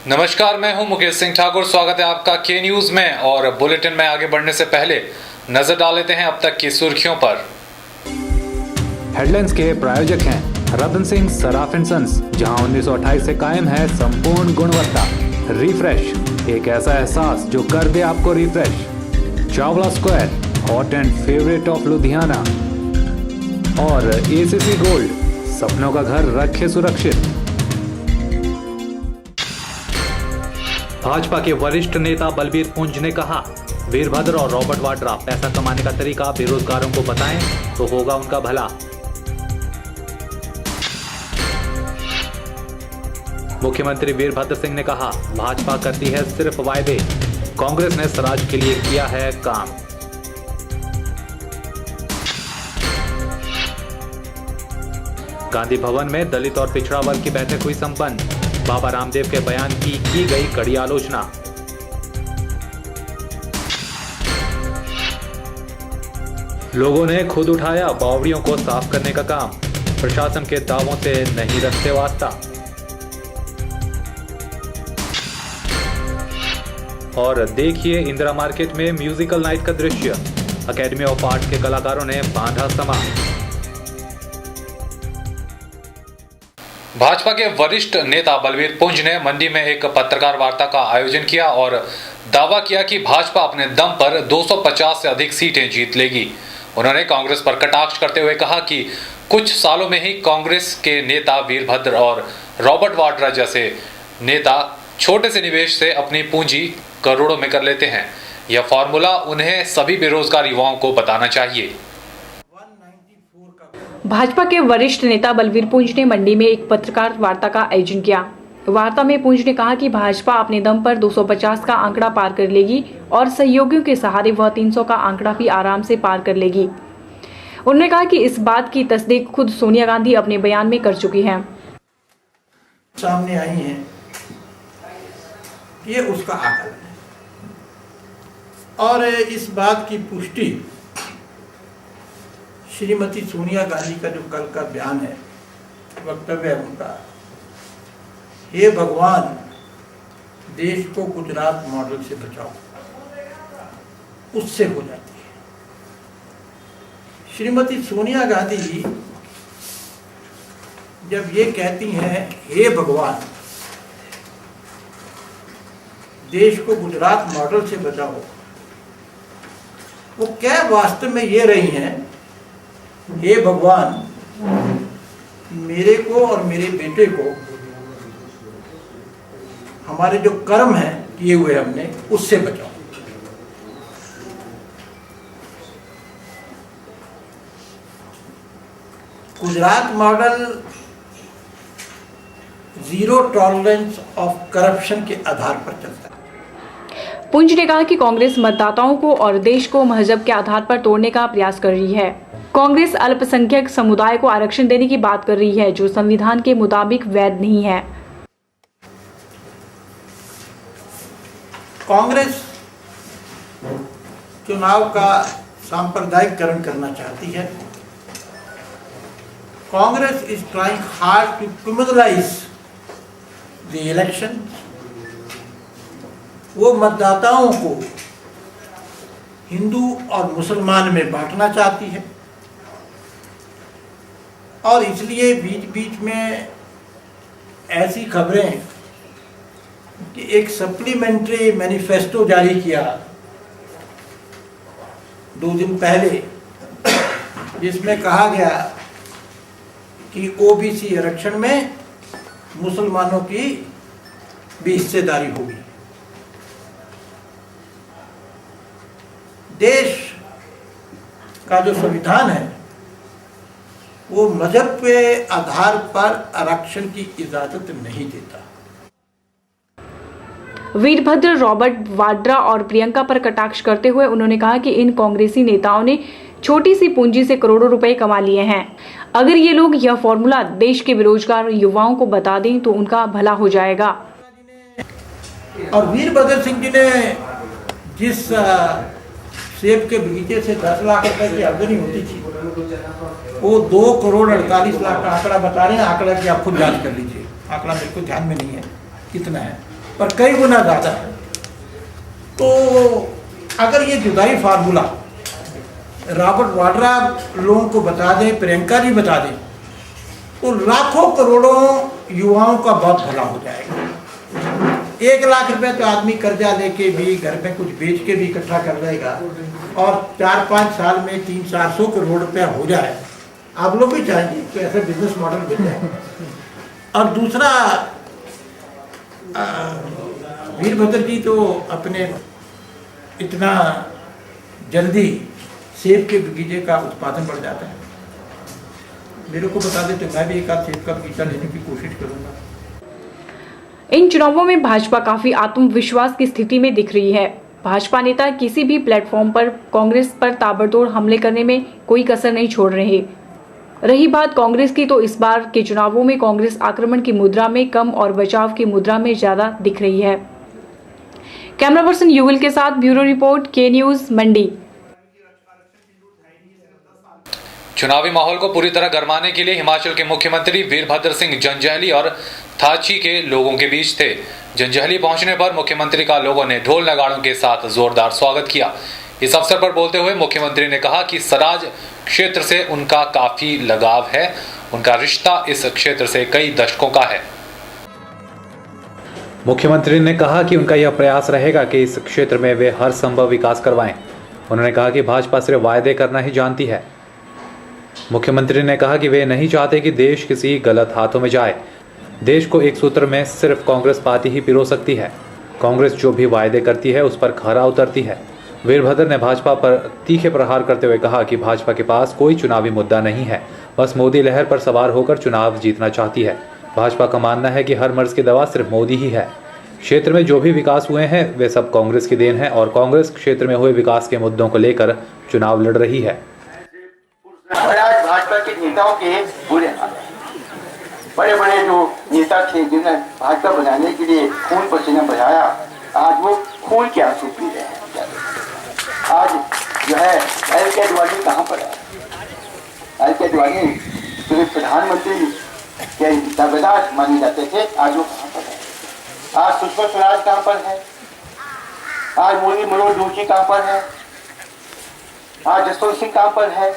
नमस्कार, मैं हूं मुकेश सिंह ठाकुर। स्वागत है आपका के न्यूज में। और बुलेटिन में आगे बढ़ने से पहले नजर डाल लेते हैं अब तक की सुर्खियों पर। हेडलाइंस के प्रायोजक हैं रतन सिंह सराफ एंड सन्स, जहां 1928 से कायम है संपूर्ण गुणवत्ता। रिफ्रेश, एक ऐसा एहसास जो कर दे आपको refresh. Chawla square, hot and favourite of Ludhiana. और एसीसी गोल्ड, सपनों का घर रखे सुरक्षित। भाजपा के वरिष्ठ नेता बलबीर पुंज ने कहा, वीरभद्र और रॉबर्ट वाड्रा पैसा कमाने का तरीका बेरोजगारों को बताएं तो होगा उनका भला। मुख्यमंत्री वीरभद्र सिंह ने कहा, भाजपा करती है सिर्फ वायदे, कांग्रेस ने स्वराज के लिए किया है काम। गांधी भवन में दलित और पिछड़ा वर्ग की बैठक हुई संपन्न। बाबा रामदेव के बयान की गई कड़ी आलोचना। लोगों ने खुद उठाया बावड़ियों को साफ करने का काम, प्रशासन के दावों से नहीं रखते वास्ता। और देखिए इंदिरा मार्केट में म्यूजिकल नाइट का दृश्य, अकेडमी ऑफ आर्ट के कलाकारों ने बांधा समा। भाजपा के वरिष्ठ नेता बलबीर पुंज ने मंडी में एक पत्रकार वार्ता का आयोजन किया और दावा किया कि भाजपा अपने दम पर 250 से अधिक सीटें जीत लेगी। उन्होंने कांग्रेस पर कटाक्ष करते हुए कहा कि कुछ सालों में ही कांग्रेस के नेता वीरभद्र और रॉबर्ट वाड्रा जैसे नेता छोटे से निवेश से अपनी पूंजी करोड़ों में कर लेते हैं। यह फॉर्मूला उन्हें सभी बेरोजगार युवाओं को बताना चाहिए। भाजपा के वरिष्ठ नेता बलबीर पुंज ने मंडी में एक पत्रकार वार्ता का आयोजन किया। वार्ता में पुंज ने कहा कि भाजपा अपने दम पर 250 का आंकड़ा पार कर लेगी और सहयोगियों के सहारे वह 300 का आंकड़ा भी आराम से पार कर लेगी। उन्होंने कहा कि इस बात की तस्दीक खुद सोनिया गांधी अपने बयान में कर चुकी हैं। सामने आई हैं, ये उसका आकलन है और इस बात की पुष्टि श्रीमती सोनिया गांधी का जो कल का बयान है, वक्तव्य है उनका, हे भगवान देश को गुजरात मॉडल से बचाओ, उससे हो जाती है। श्रीमती सोनिया गांधी जब ये कहती हैं हे भगवान देश को गुजरात मॉडल से बचाओ, वो क्या वास्तव में ये रही हैं, हे भगवान मेरे को और मेरे बेटे को हमारे जो कर्म हैं किए हुए हमने, उससे बचाओ। Gujarat model zero tolerance of corruption के आधार पर चलता है। पुंज ने कहा कि कांग्रेस मतदाताओं को और देश को मजहब के आधार पर तोड़ने का प्रयास कर रही है। कांग्रेस अल्पसंख्यक समुदाय को आरक्षण देने की बात कर रही है, जो संविधान के मुताबिक वैध नहीं है। कांग्रेस चुनाव का सांप्रदायिकरण करना चाहती है। Congress is trying hard to criminalise the election. वो मतदाताओं को हिंदू और मुसलमान में बांटना चाहती है और इसलिए बीच बीच में ऐसी खबरें कि एक सप्लीमेंट्री मैनिफेस्टो जारी किया 2 दिन पहले, जिसमें कहा गया कि ओबीसी आरक्षण में मुसलमानों की भी हिस्सेदारी होगी। देश का जो संविधान है वो मजहब के आधार पर आरक्षण की इजाजत नहीं देता। वीरभद्र, रॉबर्ट वाड्रा और प्रियंका पर कटाक्ष करते हुए उन्होंने कहा कि इन कांग्रेसी नेताओं ने छोटी सी पूंजी से करोड़ों रुपए कमा लिए हैं। अगर ये लोग यह फॉर्मूला देश के बेरोजगार युवाओं को बता दें तो उनका भला हो जाएगा। और वीरभद्र सिंह जी ने जिस सेब के बगीचे से 10 लाख रुपए की आमदनी होती थी, वो 2 करोड़ 48 लाख का आंकड़ा बता रहे हैं। आंकड़ा की आप खुद जांच कर लीजिए, आंकड़ा मेरे को ध्यान में नहीं है कितना है। पर कई गुना ज़्यादा है। तो अगर ये जुदाई फार्मूला रॉबर्ट वाड्रा लोगों को बता दें, प्रियंका जी बता दें, तो लाखों करोड़ों युवाओं का बहुत भला हो जाएगा। 1 लाख रुपए तो आदमी कर्जा लेके भी, घर में कुछ बेच के भी इकट्ठा कर लेगा, और 4-5 साल में 300-400 करोड़ रुपया हो जाए। आप लोग भी चाहेंगे कि ऐसा बिजनेस मॉडल मिल जाए। और दूसरा, वीरभद्र जी तो अपने इतना जल्दी सेब के बगीचे का उत्पादन बढ़ जाता है। मेरे को बता दें तो मैं भी एक आध सेब का बगीचा लेने की कोशिश करूंगा। इन चुनावों में भाजपा काफी आत्मविश्वास की स्थिति में दिख रही है। भाजपा नेता किसी भी प्लेटफॉर्म पर कांग्रेस पर ताबड़तोड़ हमले करने में कोई कसर नहीं छोड़ रहे। रही बात कांग्रेस की, तो इस बार के चुनावों में कांग्रेस आक्रमण की मुद्रा में कम और बचाव की मुद्रा में ज्यादा दिख रही है। कैमरा पर्सन युगल के साथ ब्यूरो रिपोर्ट, के न्यूज, मंडी। चुनावी माहौल को पूरी तरह गरमाने के लिए हिमाचल के मुख्यमंत्री वीरभद्र सिंह जंजैहली और थाची के लोगों के बीच थे। जंजैहली पहुंचने पर मुख्यमंत्री का लोगों ने ढोल नगाड़ों के साथ जोरदार स्वागत किया। इस अवसर पर बोलते हुए मुख्यमंत्री ने कहा कि सराज क्षेत्र से उनका काफी लगाव है। उनका रिश्ता इस क्षेत्र से कई दशकों का है। मुख्यमंत्री ने कहा कि उनका यह प्रयास रहेगा कि इस क्षेत्र में वे हर संभव विकास करवाएं। उन्होंने कहा कि भाजपा सिर्फ वायदे करना ही जानती है। मुख्यमंत्री ने कहा कि वे नहीं चाहते कि देश किसी गलत हाथों में जाए। देश को एक सूत्र में सिर्फ कांग्रेस पार्टी ही पिरो सकती है। कांग्रेस जो भी वायदे करती है उस पर खरा उतरती है। वीरभद्र ने भाजपा पर तीखे प्रहार करते हुए कहा कि भाजपा के पास कोई चुनावी मुद्दा नहीं है, बस मोदी लहर पर सवार होकर चुनाव जीतना चाहती है। भाजपा का मानना है कि हर मर्ज की दवा सिर्फ मोदी ही है। क्षेत्र में जो भी विकास हुए हैं वे सब कांग्रेस की देन है और कांग्रेस क्षेत्र में हुए विकास के मुद्दों को लेकर चुनाव लड़ रही है। और आज भाजपा के नेताओं के बुरे हाल हैं। बड़े बड़े जो नेता थे जिन्होंने भाजपा बनाने के लिए खून पसीना बहाया, आज वो खून के आंसू पी रहे हैं। आज जो है एल के अडवाणी कहाँ पर है? एल के अडवाणी जो प्रधानमंत्री के दावेदार माने जाते थे, आज वो कहाँ पर है? आज सुषमा स्वराज कहाँ पर है? आज मुरली मनोहर जोशी कहाँ पर है? आज जसवंत सिंह कहाँ पर है?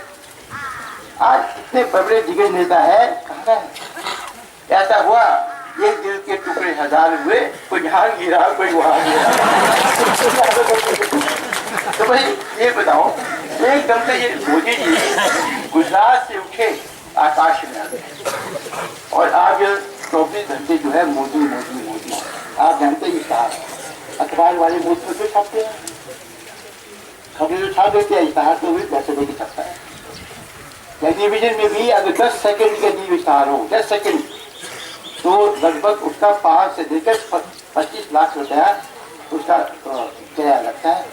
आज इतने बड़े दिग्गज नेता है, कहाँ गए? ऐसा हुआ एक दिल के टुकड़े 1000 हुए, कोई यहाँ गिरा कोई वहां गिरा। तो भाई ये बताओ, एकदम से ये मोदी जी गुजरात से उठे आकाश में आ गए और आज 24 घंटे जो है मोदी मोदी मोदी। आप जानते ही इश्तहार अखबार वाले मुझ पर तो छापते हैं, खबरें तो छाप देते हैं, इश्तहार तो भी पैसे देके छपता है। टेलीविजन में भी अगर 10 सेकंड का न्यूज इश्तहार हो, 10 सेकंड, तो लगभग उसका 5 से लेकर 25 लाख रुपया उसका किराया लगता है।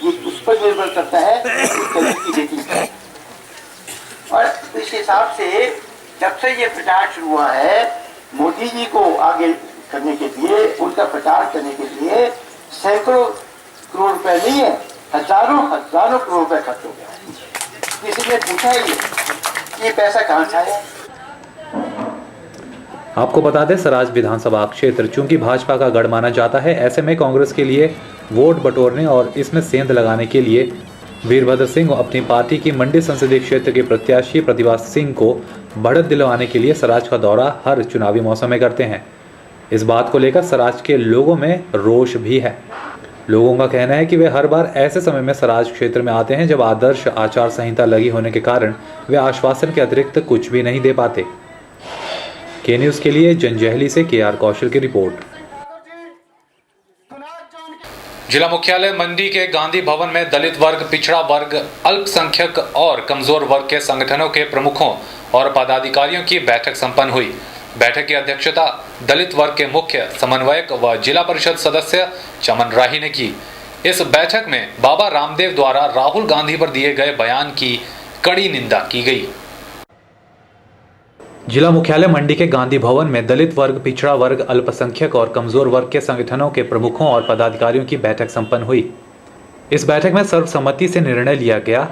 ये उस पर निर्भर करता है की रेटिंग है। और इस हिसाब से जब से ये प्रचार शुरू हुआ है, मोदी जी को आगे करने के लिए, उनका प्रचार करने के लिए सैकड़ों करोड़ रुपए नहीं है, हजारों करोड़ रुपए खर्च हो गया। किसी ने पूछा ये पैसा कहाँ से आया? आपको बता दें, सराज विधानसभा क्षेत्र चूंकि भाजपा का गढ़ माना जाता है, ऐसे में कांग्रेस के लिए वोट बटोरने और इसमें सेंध लगाने के लिए वीरभद्र सिंह अपनी पार्टी की मंडी संसदीय क्षेत्र के प्रत्याशी प्रतिभा सिंह को बढ़त दिलवाने के लिए सराज का दौरा हर चुनावी मौसम में करते हैं। इस बात को लेकर सराज के लोगों में रोष भी है। लोगों का कहना है कि वे हर बार ऐसे समय में सराज क्षेत्र में आते हैं जब आदर्श आचार संहिता लगी होने के कारण वे आश्वासन के अतिरिक्त कुछ भी नहीं दे पाते। के न्यूज के लिए जंजैहली से KR कौशल की रिपोर्ट। जिला मुख्यालय मंडी के गांधी भवन में दलित वर्ग, पिछड़ा वर्ग, अल्पसंख्यक और कमजोर वर्ग के संगठनों के प्रमुखों और पदाधिकारियों की बैठक संपन्न हुई। बैठक की अध्यक्षता दलित वर्ग के मुख्य समन्वयक व जिला परिषद सदस्य चमन राही ने की। इस बैठक में बाबा रामदेव द्वारा राहुल गांधी पर दिए गए बयान की कड़ी निंदा की गई। जिला मुख्यालय मंडी के गांधी भवन में दलित वर्ग, पिछड़ा वर्ग, अल्पसंख्यक और कमजोर वर्ग के संगठनों के प्रमुखों और पदाधिकारियों की बैठक संपन्न हुई। इस बैठक में सर्वसम्मति से निर्णय लिया गया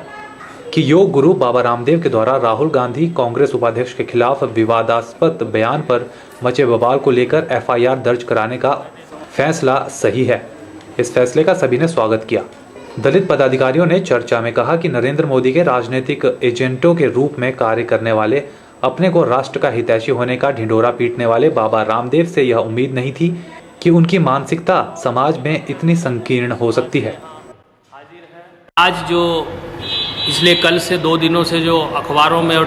कि योग गुरु बाबा रामदेव के द्वारा राहुल गांधी कांग्रेस उपाध्यक्ष के खिलाफ विवादास्पद बयान पर मचे बवाल को लेकर एफआईआर दर्ज कराने का फैसला सही है। इस फैसले का सभी ने स्वागत किया। दलित पदाधिकारियों ने चर्चा में कहा कि नरेंद्र मोदी के राजनीतिक एजेंटों के रूप में कार्य करने वाले, अपने को राष्ट्र का हितैषी होने का ढिंढोरा पीटने वाले बाबा रामदेव से यह उम्मीद नहीं थी कि उनकी मानसिकता समाज में इतनी संकीर्ण हो सकती है। आज जो पिछले कल से 2 दिनों से जो अखबारों में और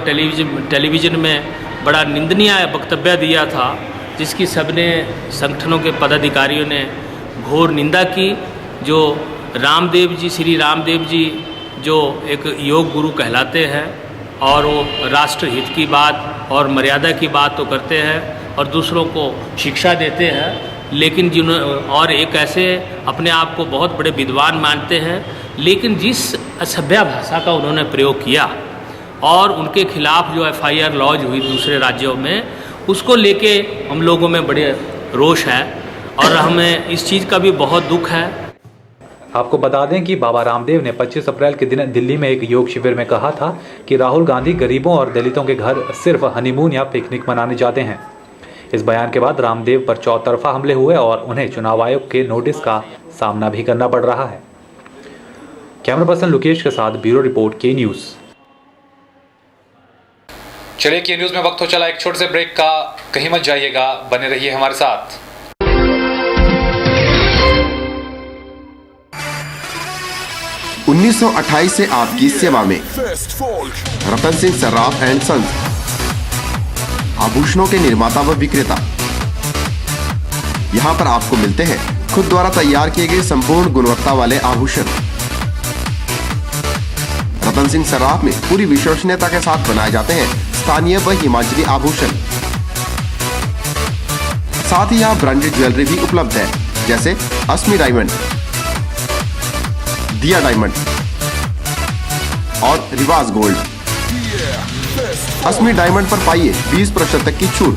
टेलीविज़न में बड़ा निंदनीय वक्तव्य दिया था, जिसकी सबने संगठनों के पदाधिकारियों ने घोर निंदा की। जो रामदेव जी, श्री रामदेव जी जो एक योग गुरु कहलाते हैं और वो राष्ट्र हित की बात और मर्यादा की बात तो करते हैं और दूसरों को शिक्षा देते हैं, लेकिन और एक ऐसे अपने आप को बहुत बड़े विद्वान मानते हैं, लेकिन जिस असभ्य भाषा का उन्होंने प्रयोग किया और उनके खिलाफ जो एफआईआर लॉन्च हुई दूसरे राज्यों में, उसको लेके हम लोगों में बड़े रोष है और हमें इस चीज़ का भी बहुत दुख है। आपको बता दें कि बाबा रामदेव ने 25 अप्रैल के दिन दिल्ली में एक योग शिविर में कहा था कि राहुल गांधी गरीबों और दलितों के घर सिर्फ हनीमून या पिकनिक मनाने जाते हैं। इस बयान के बाद रामदेव पर चौतरफा हमले हुए और उन्हें चुनाव आयोग के नोटिस का सामना भी करना पड़ रहा है। कैमरा पर्सन लोकेश के साथ ब्यूरो रिपोर्ट के न्यूज़। चलिए के न्यूज़ में वक्त हो चला एक छोटे से ब्रेक का, कहीं मत जाइएगा, बने रहिए हमारे साथ। $1928 से आपकी सेवा में रतन सिंह सर्राफ एंड सन्स, आभूषणों के निर्माता व विक्रेता। यहाँ पर आपको मिलते हैं खुद द्वारा तैयार किए गए संपूर्ण गुणवत्ता वाले आभूषण। रतन सिंह सर्राफ में पूरी विश्वसनीयता के साथ बनाए जाते हैं स्थानीय व हिमाचली आभूषण। साथ ही यहाँ ब्रांडेड ज्वेलरी भी उपलब्ध है, जैसे अस्मी डायमंड, दिया डायमंड और रिवाज गोल्ड। अस्मी डायमंड पर पाइए 20% तक की छूट।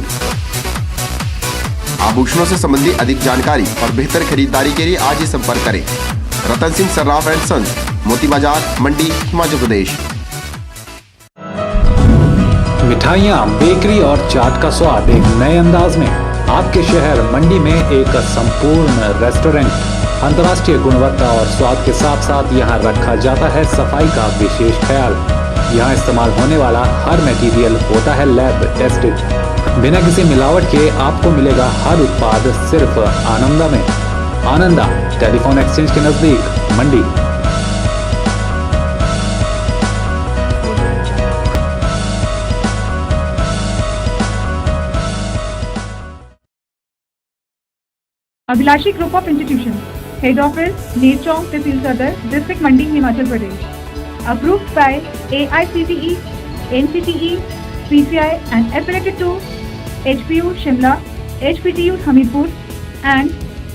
आभूषणों से संबंधित अधिक जानकारी और बेहतर खरीदारी के लिए आज ही संपर्क करें। रतन सिंह सर्राफ एंड सन्स, मोती बाजार, मंडी, हिमाचल प्रदेश। मिठाइयाँ, बेकरी और चाट का स्वाद एक नए अंदाज में आपके शहर मंडी में एक संपूर्ण रेस्टोरेंट। अंतर्राष्ट्रीय गुणवत्ता और स्वाद के साथ साथ यहाँ रखा जाता है सफाई का विशेष ख्याल। यहाँ इस्तेमाल होने वाला हर मटेरियल होता है लैब टेस्टेड। बिना किसी मिलावट के आपको मिलेगा हर उत्पाद सिर्फ आनंदा में। आनंदा टेलीफोन एक्सचेंज के नजदीक, Mandi. Abhilashi group of institution, head office Ner Chowk, tehsil Sadar, district Mandi, Himachal Pradesh. Approved by AICTE, NCTE, PCI and affiliated to HPU Shimla, HPTU Hamirpur and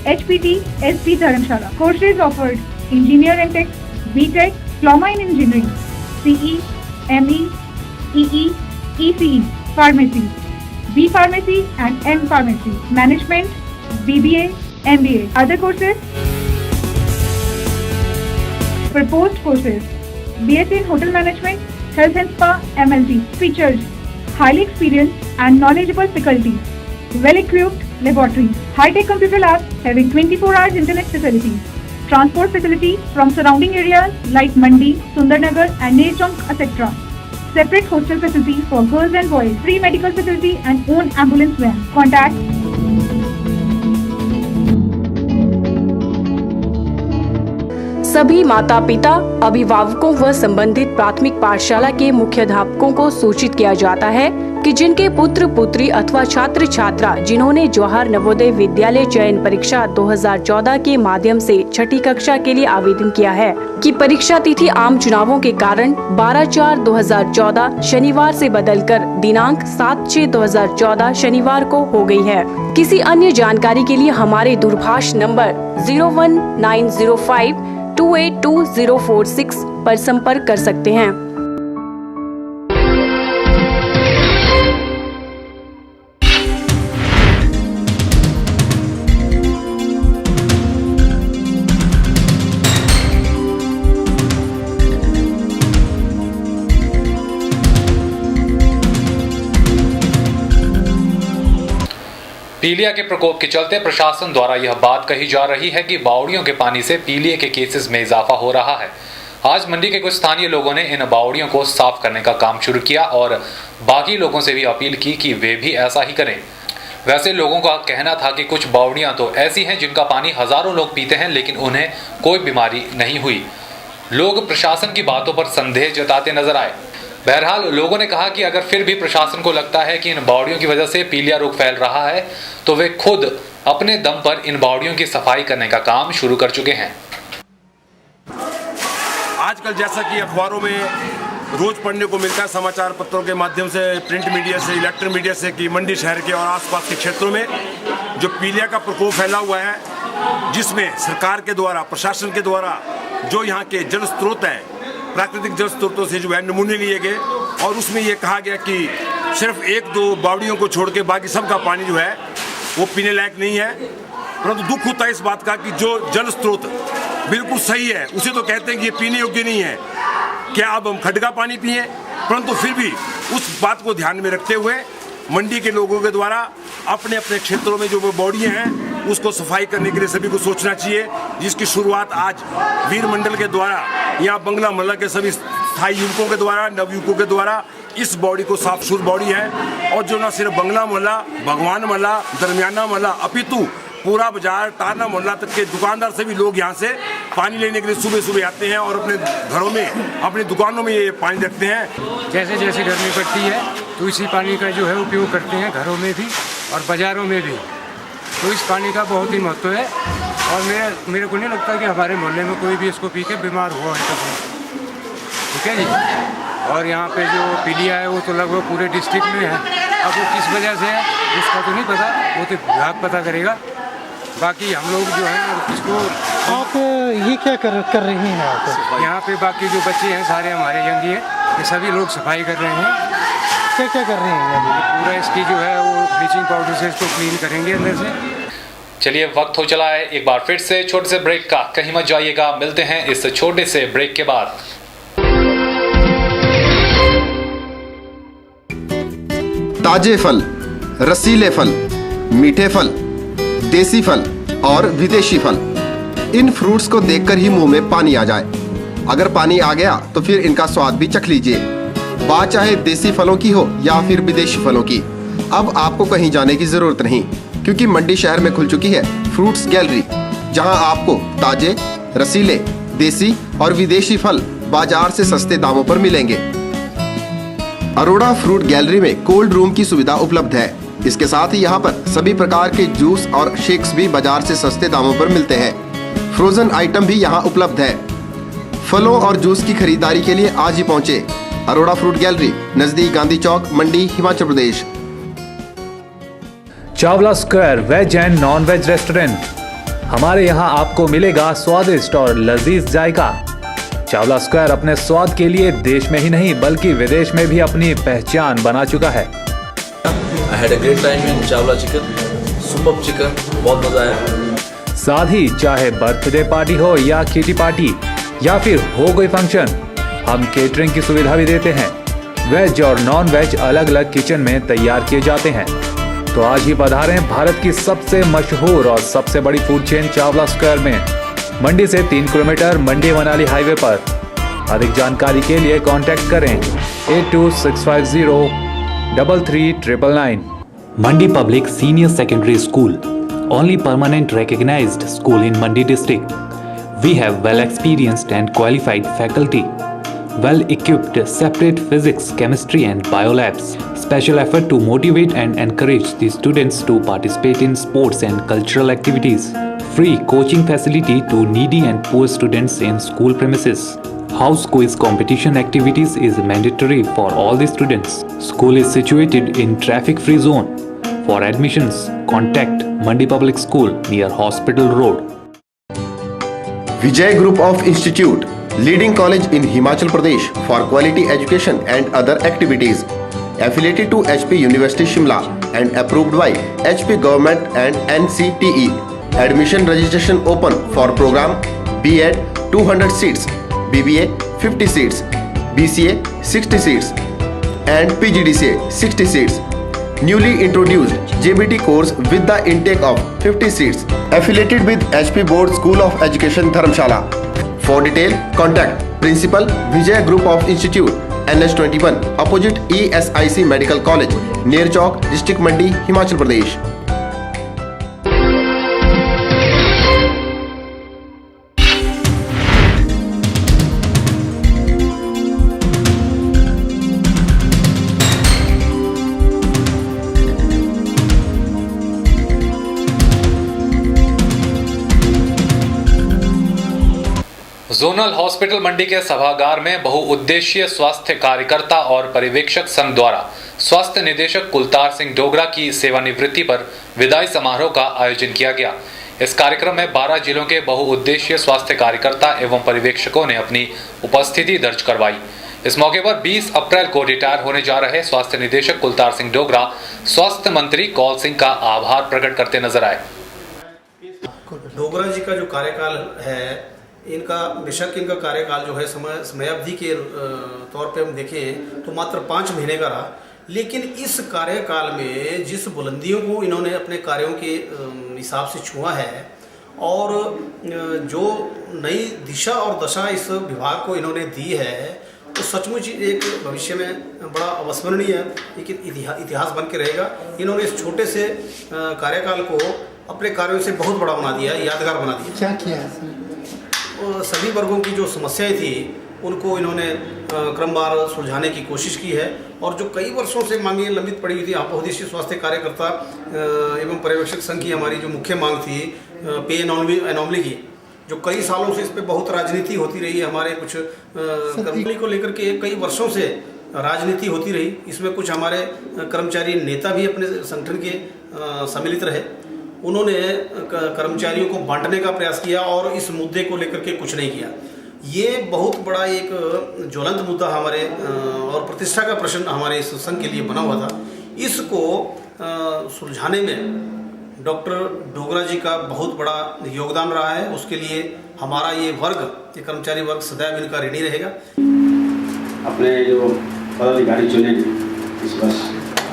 HPT SP Dharamshala. Courses offered: Engineer and Tech, BTech, Diploma in Engineering, CE, ME, EE, ECE, Pharmacy, B Pharmacy and M Pharmacy, Management, BBA, MBA. Other courses: Proposed courses: BSc in Hotel Management, Health and Spa, MLT. Features: highly experienced and knowledgeable faculty, well-equipped laboratories, high-tech computer labs having 24 hours internet facilities, transport facility from surrounding areas like Mandi, Sundarnagar and Neerchonk, etc. Separate hostel facility for girls and boys, free medical facility and own ambulance van. Contact सभी माता पिता, अभिभावकों व संबंधित प्राथमिक पाठशाला के मुख्याध्यापकों को सूचित किया जाता है कि जिनके पुत्र पुत्री अथवा छात्र छात्रा जिन्होंने जवाहर नवोदय विद्यालय चयन परीक्षा 2014 के माध्यम से छठी कक्षा के लिए आवेदन किया है कि परीक्षा तिथि आम चुनावों के कारण 12/4/2014 शनिवार से बदलकर दिनांक 7/6/2014 शनिवार को हो गई है। किसी अन्य जानकारी के लिए हमारे दूरभाष नंबर 01905282046 पर संपर्क कर सकते हैं। पीलिया के प्रकोप के चलते प्रशासन द्वारा यह बात कही जा रही है कि बावड़ियों के पानी से पीलिया के केसेस में इजाफा हो रहा है। आज मंडी के कुछ स्थानीय लोगों ने इन बावड़ियों को साफ करने का काम शुरू किया और बाकी लोगों से भी अपील की कि वे भी ऐसा ही करें। वैसे लोगों का कहना था कि कुछ बावड़ियां तो ऐसी हैं जिनका पानी हजारों लोग पीते हैं लेकिन उन्हें कोई बीमारी नहीं हुई। लोग प्रशासन की बातों पर संदेह जताते नजर आए। बहरहाल लोगों ने कहा कि अगर फिर भी प्रशासन को लगता है कि इन बावड़ियों की वजह से पीलिया रोग फैल रहा है तो वे खुद अपने दम पर इन बावड़ियों की सफाई करने का काम शुरू कर चुके हैं। आजकल जैसा कि अखबारों में रोज पढ़ने को मिलता है, समाचार पत्रों के माध्यम से, प्रिंट मीडिया से, इलेक्ट्रॉनिक मीडिया से, कि मंडी शहर के और आसपास के क्षेत्रों में जो पीलिया का प्रकोप फैला हुआ है, जिसमें सरकार के द्वारा, प्रशासन के द्वारा जो यहाँ के जल स्रोत हैं, प्राकृतिक जल स्रोतों से जो है नमूने लिए गए और उसमें ये कहा गया कि सिर्फ 1-2 बावड़ियों को छोड़ के बाकी सबका पानी जो है वो पीने लायक नहीं है। परंतु दुख होता है इस बात का कि जो जल स्रोत बिल्कुल सही है उसे तो कहते हैं कि ये पीने योग्य नहीं है, क्या अब हम खड्ड का पानी पिए? परंतु फिर भी उस बात को ध्यान में रखते हुए मंडी के लोगों के द्वारा अपने अपने क्षेत्रों में जो वो बावड़ियाँ हैं उसको सफाई करने के लिए सभी को सोचना चाहिए, जिसकी शुरुआत आज वीर मंडल के द्वारा, यहाँ बंगला मोहल्ला के सभी स्थायी युवकों के द्वारा, नवयुवकों के द्वारा इस बॉडी को साफ सुथरा बॉडी है। और जो न सिर्फ बंगला मोहल्ला, भगवान मोहल्ला, दरमियाना मोहल्ला, अपितु पूरा बाजार, टारना मोहल्ला तक के दुकानदार सभी लोग यहाँ से पानी लेने के लिए सुबह सुबह आते हैं और अपने घरों में, अपनी दुकानों में ये पानी रखते हैं। जैसे जैसे गर्मी पड़ती है तो इसी पानी का जो है उपयोग करते हैं, घरों में भी और बाज़ारों में भी। तो इस पानी का बहुत ही महत्व है और मेरे को नहीं लगता कि हमारे मोहल्ले में कोई भी इसको पी के बीमार हुआ है कभी। ठीक है जी। और यहाँ पे जो पीलिया है वो तो लगभग पूरे डिस्ट्रिक्ट में है। अब वो किस वजह से है उसका तो नहीं पता, वो तो विभाग पता करेगा। बाकी हम लोग जो है इसको, आप ये क्या कर रहे हैं आप? यहाँ पे बाकी जो बच्चे हैं सारे हमारे यंगी हैं, ये सभी लोग सफाई कर रहे हैं। क्या क्या कर रहे हैं? पूरा इसकी जो है वो ब्लीचिंग पाउडर से इसको क्लीन करेंगे अंदर से। चलिए वक्त हो चला है एक बार फिर से छोटे से ब्रेक का, कहीं मत जाइएगा, मिलते हैं इस छोटे से ब्रेक के बाद। ताजे फल, रसीले फल, मीठे फल, देसी फल और विदेशी फल, इन फ्रूट्स को देखकर ही मुंह में पानी आ जाए। अगर पानी आ गया तो फिर इनका स्वाद भी चख लीजिए। बात चाहे देसी फलों की हो या फिर विदेशी फलों की, अब आपको कहीं जाने की जरूरत नहीं, क्योंकि मंडी शहर में खुल चुकी है फ्रूट्स गैलरी, जहां आपको ताजे, रसीले, देसी और विदेशी फल बाजार से सस्ते दामों पर मिलेंगे। अरोड़ा फ्रूट गैलरी में कोल्ड रूम की सुविधा उपलब्ध है। इसके साथ ही यहाँ पर सभी प्रकार के जूस और शेक्स भी बाजार से सस्ते दामों पर मिलते हैं। फ्रोजन आइटम भी यहाँ उपलब्ध है। फलों और जूस की खरीदारी के लिए आज ही पहुँचे अरोड़ा फ्रूट गैलरी, नजदीक Gandhi Chowk, Mandi, Himachal Pradesh. Chawla square veg and non veg restaurant. हमारे यहाँ आपको मिलेगा स्वादिष्ट और लजीज जायका। चावला स्क्वायर अपने स्वाद के लिए देश में ही नहीं बल्कि विदेश में भी अपनी पहचान बना चुका है। I had a great time in Chawla chicken, super chicken, बहुत मजा आया। साथ ही चाहे बर्थडे पार्टी हो या किटी पार्टी या फिर हो कोई फंक्शन, हम केटरिंग की सुविधा भी देते हैं। वेज और नॉन वेज अलग अलग किचन में तैयार किए जाते हैं। तो आज ही पधारें भारत की सबसे मशहूर और सबसे बड़ी फूड चेन चावला स्क्वायर में, मंडी से 3 किलोमीटर, मंडी मनाली हाईवे पर। अधिक जानकारी के लिए कांटेक्ट करें 8265033999। Mandi Public Senior Secondary School, only permanent recognized school in Mandi district. We have well experienced and qualified faculty, well equipped separate physics, chemistry and bio labs. Special effort to motivate and encourage the students to participate in sports and cultural activities. Free coaching facility to needy and poor students in school premises. House quiz competition activities is mandatory for all the students. School is situated in traffic-free zone. For admissions, contact Mandi Public School near Hospital Road. Vijay Group of Institute, leading college in Himachal Pradesh for quality education and other activities. Affiliated to HP University Shimla and approved by HP Government and NCTE. Admission registration open for program B.Ed 200 seats, BBA 50 seats, BCA 60 seats and PGDCA 60 seats. Newly introduced JBT course with the intake of 50 seats. Affiliated with HP Board School of Education Dharamshala. For detail, contact Principal Vijay Group of Institute, NH21, opposite ESIC Medical College, Ner Chowk, District Mandi, Himachal Pradesh. Zonal hospital Mandi के सभागार में बहुउद्देशीय स्वास्थ्य कार्यकर्ता और पर्यवेक्षक संघ द्वारा स्वास्थ्य निदेशक कुलतार सिंह डोगरा की सेवानिवृत्ति पर विदाई समारोह का आयोजन किया गया। इस कार्यक्रम में 12 जिलों के बहुउद्देशीय स्वास्थ्य कार्यकर्ता एवं पर्यवेक्षकों ने अपनी उपस्थिति दर्ज करवाई। इस मौके पर 20 अप्रैल को रिटायर होने जा रहे स्वास्थ्य निदेशक कुलतार सिंह डोगरा स्वास्थ्य मंत्री कौल सिंह का आभार प्रकट करते नजर आए। डोगरा जी का जो कार्यकाल है, इनका बेशक इनका कार्यकाल जो है समयावधि के तौर पे हम देखें तो मात्र 5 महीने का रहा, लेकिन इस कार्यकाल में जिस बुलंदियों को इन्होंने अपने कार्यों के हिसाब से छुआ है और जो नई दिशा और दशा इस विभाग को इन्होंने दी है, तो सचमुच एक भविष्य में बड़ा अविस्मरणीय एक इतिहास बन के रहेगा। इन्होंने इस छोटे से कार्यकाल को अपने कार्यों से बहुत बड़ा बना दिया, यादगार बना दिया। क्या किया है? सभी वर्गों की जो समस्याएं थी उनको इन्होंने क्रमवार सुलझाने की कोशिश की है और जो कई वर्षों से मांगें लंबित पड़ी हुई थी, बहुउद्देशीय स्वास्थ्य कार्यकर्ता एवं पर्यवेक्षक संघ की हमारी जो मुख्य मांग थी पे एनॉमली की, जो कई सालों से इस पर बहुत राजनीति होती रही है। हमारे कुछ कर्मचारी को लेकर के कई वर्षों से राजनीति होती रही। इसमें कुछ हमारे कर्मचारी नेता भी अपने संगठन के सम्मिलित रहे। उन्होंने कर्मचारियों को बांटने का प्रयास किया और इस मुद्दे को लेकर के कुछ नहीं किया। ये बहुत बड़ा एक ज्वलंत मुद्दा हमारे और प्रतिष्ठा का प्रश्न हमारे इस संघ के लिए बना हुआ था। इसको सुलझाने में डॉक्टर डोगरा जी का बहुत बड़ा योगदान रहा है। उसके लिए हमारा ये वर्ग, ये कर्मचारी वर्ग सदैव इनका ऋणी रहेगा। अपने जो पदाधिकारी चुने इस वर्ष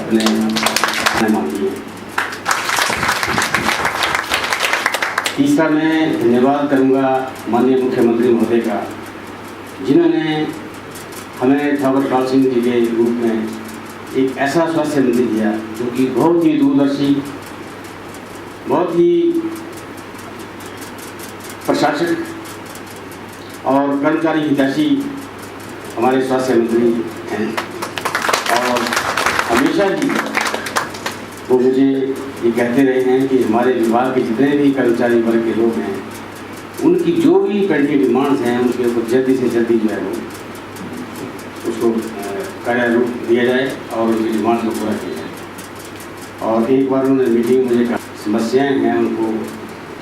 अपने मांगी। तीसरा मैं धन्यवाद करूंगा माननीय मुख्यमंत्री महोदय का, जिन्होंने हमें ठाकुर काल सिंह जी के रूप में एक ऐसा स्वास्थ्य मंत्री दिया जो कि बहुत ही दूरदर्शी, बहुत ही प्रशासक और कर्मचारी हितैषी हमारे स्वास्थ्य मंत्री हैं। और हमेशा ही वो मुझे ये कहते रहे हैं कि हमारे विभाग के जितने भी कर्मचारी वर्ग के लोग हैं, उनकी जो भी पेंडिंग डिमांड्स हैं उनके ऊपर जल्दी से जल्दी जो है वो उसको कार्यारूप दिया जाए और उनकी डिमांड्स को पूरा किया जाए। और एक बार उन्होंने मीटिंग में मुझे कहा समस्याएँ हैं उनको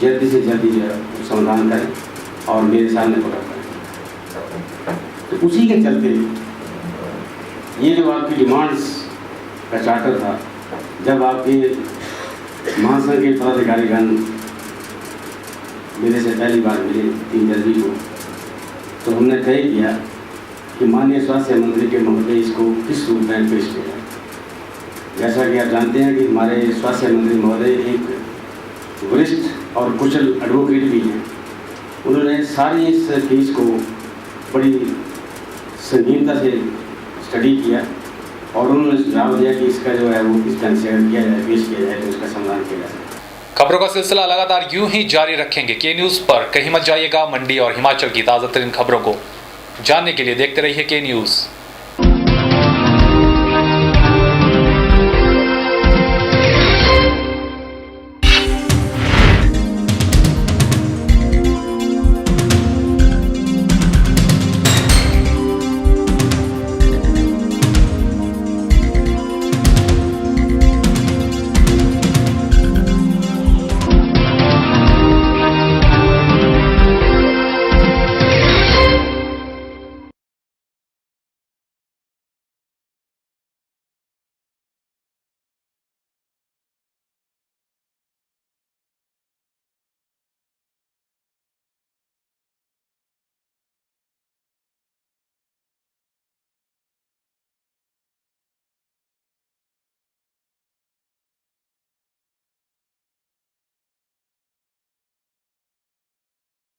जल्दी से जल्दी जो है समाधान करें और मेरे सामने पकड़ करें। तो उसी के चलते ये जो आपकी डिमांड्स का चार्टर था, जब आपके महासंघ के पदाधिकारीगण मेरे से पहली बार मिले 3 जनवरी को, तो हमने तय किया कि माननीय स्वास्थ्य मंत्री के महोदय इसको किस रूप में पेश किया। जैसा कि आप जानते हैं कि हमारे स्वास्थ्य मंत्री महोदय एक वरिष्ठ और कुशल एडवोकेट भी हैं। उन्होंने सारी इस केस को बड़ी संगीनता से स्टडी किया और उन्होंने सुझाव दिया कि इसका जो है वो किस ढंग से किया जाए, पेश किया जाए तो इसका समाधान किया जाए। खबरों का सिलसिला लगातार यूं ही जारी रखेंगे। के न्यूज़ पर कहीं मत जाइएगा। मंडी और हिमाचल की ताज़ा तरीन खबरों को जानने के लिए देखते रहिए के न्यूज़।